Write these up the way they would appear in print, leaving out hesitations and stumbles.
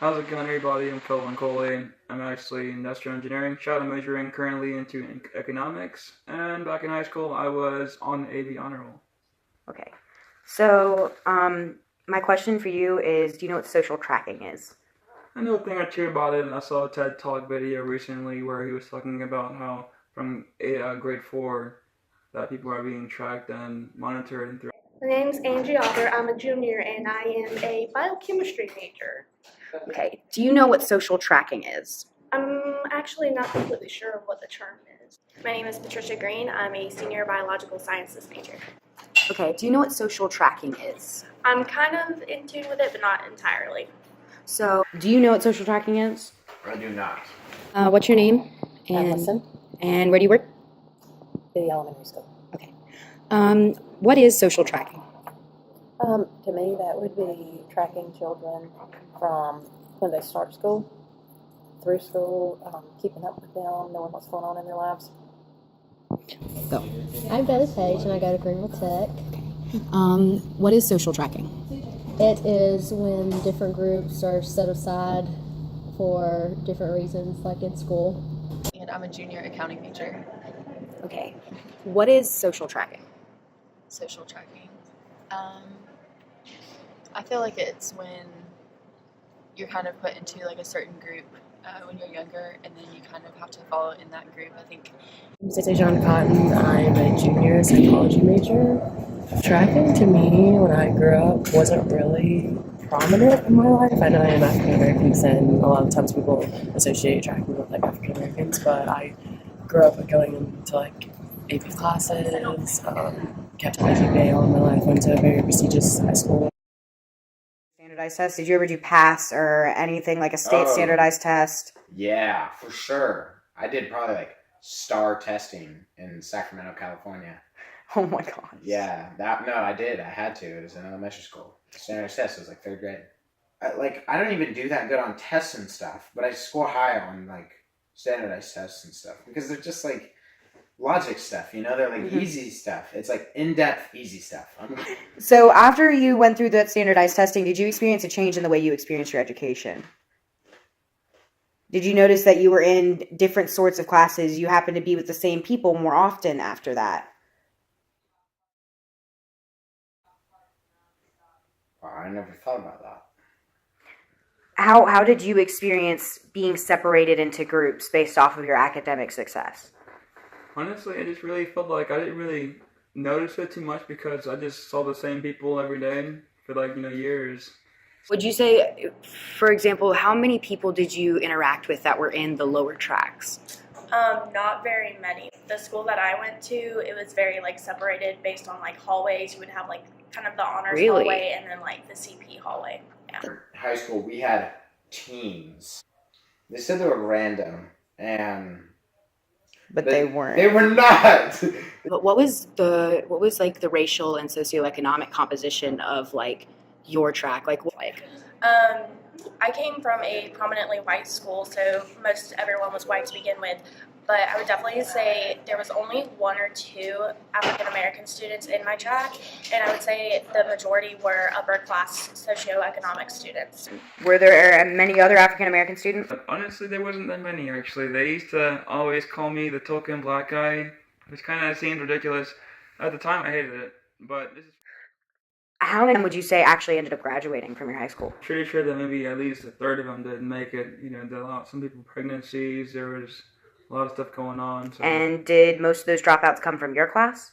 How's it going, everybody? I'm Kelvin Coley. I'm actually industrial engineering, shadow majoring currently into economics. And back in high school, I was on the AV honor roll. Okay. So, my question for you is, do you know what social tracking is? I know a thing or two about it, and I saw a TED Talk video recently where he was talking about how from grade 4 that people are being tracked and monitored through. My name's Angie Albert. I'm a junior and I am a biochemistry major. Okay. Do you know what social tracking is? I'm actually not completely sure of what the term is. My name is Patricia Green. I'm a senior biological sciences major. Okay. Do you know what social tracking is? I'm kind of in tune with it, but not entirely. So, do you know what social tracking is? I do not. What's your name? Allison, And where do you work? the elementary school. Okay. What is social tracking? To me, that would be tracking children from when they start school, through school, keeping up with them, knowing what's going on in their lives. Go. I'm Beth Page and I go to Greenville Tech. What is social tracking? It is when different groups are set aside for different reasons, like in school. And I'm a junior accounting major. Okay. What is social tracking? Social tracking. I feel like it's when you're kind of put into like a certain group when you're younger, and then you kind of have to follow in that group. I think. I'm Cece John Cotton. I'm a junior psychology major. Tracking to me, when I grew up, wasn't really prominent in my life. I know I am African American, and a lot of times people associate tracking with like African Americans, but I grew up going into like AP classes, kept my GPA all my life, went to a very prestigious high school. Standardized test? Did you ever do pass or anything like a state standardized test? Yeah, for sure. I did probably like STAR testing in Sacramento, California. Oh my gosh. Yeah, I did. I had to. It was in elementary school. Standardized test was like third grade. I don't even do that good on tests and stuff, but I score high on like standardized tests and stuff because they're just like logic stuff, they're like easy stuff. It's like in-depth easy stuff. So after you went through that standardized testing, did you experience a change in the way you experienced your education? Did you notice that you were in different sorts of classes? You happened to be with the same people more often after that? Wow, I never thought about that. How did you experience being separated into groups based off of your academic success? Honestly, I just really felt like I didn't really notice it too much because I just saw the same people every day for like, years. Would you say, for example, how many people did you interact with that were in the lower tracks? Not very many. The school that I went to, it was very like separated based on like hallways. You would have like kind of the honors Really? hallway and then like the CP hallway. Yeah. In high school, we had teams. They said they were random, But they weren't. They were not. But what was like the racial and socioeconomic composition of like your track? I came from a prominently white school, so most everyone was white to begin with. But I would definitely say there was only one or two African American students in my track, and I would say the majority were upper class socioeconomic students. Were there many other African American students? But honestly, there wasn't that many actually. They used to always call me the token black guy, which kind of seemed ridiculous. At the time, I hated it, but this is How many would you say actually ended up graduating from your high school? pretty sure that maybe at least a third of them didn't make it. Some people pregnancies. There was a lot of stuff going on. So. And did most of those dropouts come from your class?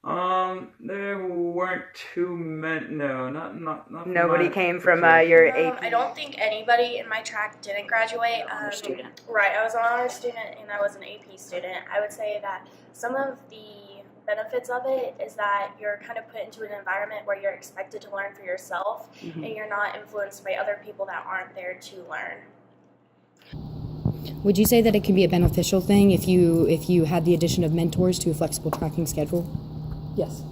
There weren't too many. No, not. Nobody came from your AP. I don't think anybody in my track didn't graduate. Honor student. Right, I was an honor student and I was an AP student. I would say that some of the benefits of it is that you're kind of put into an environment where you're expected to learn for yourself and you're not influenced by other people that aren't there to learn. Would you say that it can be a beneficial thing if you had the addition of mentors to a flexible tracking schedule? Yes.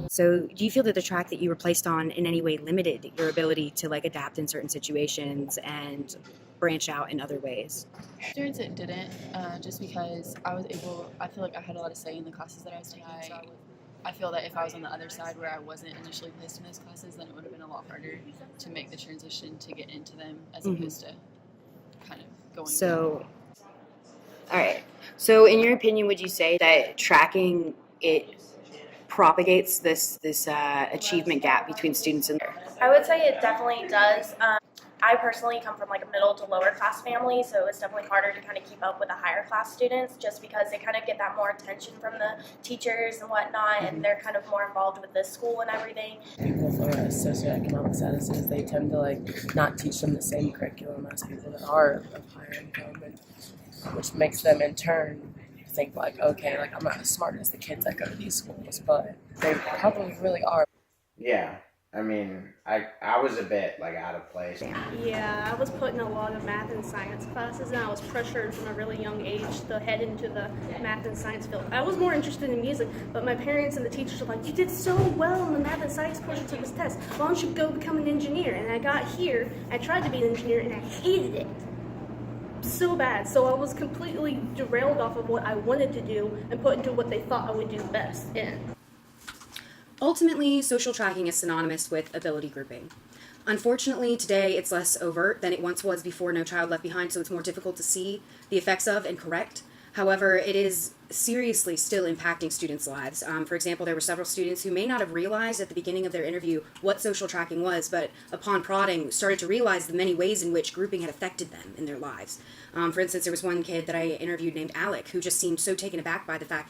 So do you feel that the track that you were placed on in any way limited your ability to like adapt in certain situations and branch out in other ways? Students it didn't, just because I feel like I had a lot of say in the classes that I was taking. I feel that if I was on the other side where I wasn't initially placed in those classes, then it would have been a lot harder to make the transition to get into them as opposed to kind of going. So, all right. So, in your opinion, would you say that tracking it propagates this achievement gap between students and I would say it definitely does. I personally come from like a middle to lower class family, so it's definitely harder to kind of keep up with the higher class students just because they kind of get that more attention from the teachers and whatnot, and they're kind of more involved with the school and everything. People from socioeconomic statuses, they tend to like not teach them the same curriculum as people that are of higher income, and which makes them in turn think like, okay, like I'm not as smart as the kids that go to these schools, but they probably really are. Yeah. I mean, I was a bit like out of place. Yeah, I was put in a lot of math and science classes, and I was pressured from a really young age to head into the math and science field. I was more interested in music, but my parents and the teachers were like, "You did so well in the math and science portions of this test. Why don't you go become an engineer?" And I got here, I tried to be an engineer, and I hated it so bad. So I was completely derailed off of what I wanted to do and put into what they thought I would do best in. Ultimately, social tracking is synonymous with ability grouping. Unfortunately, today it's less overt than it once was before No Child Left Behind, so it's more difficult to see the effects of and correct. However, it is seriously still impacting students' lives. For example, there were several students who may not have realized at the beginning of their interview what social tracking was, but upon prodding, started to realize the many ways in which grouping had affected them in their lives. For instance, there was one kid that I interviewed named Alec who just seemed so taken aback by the fact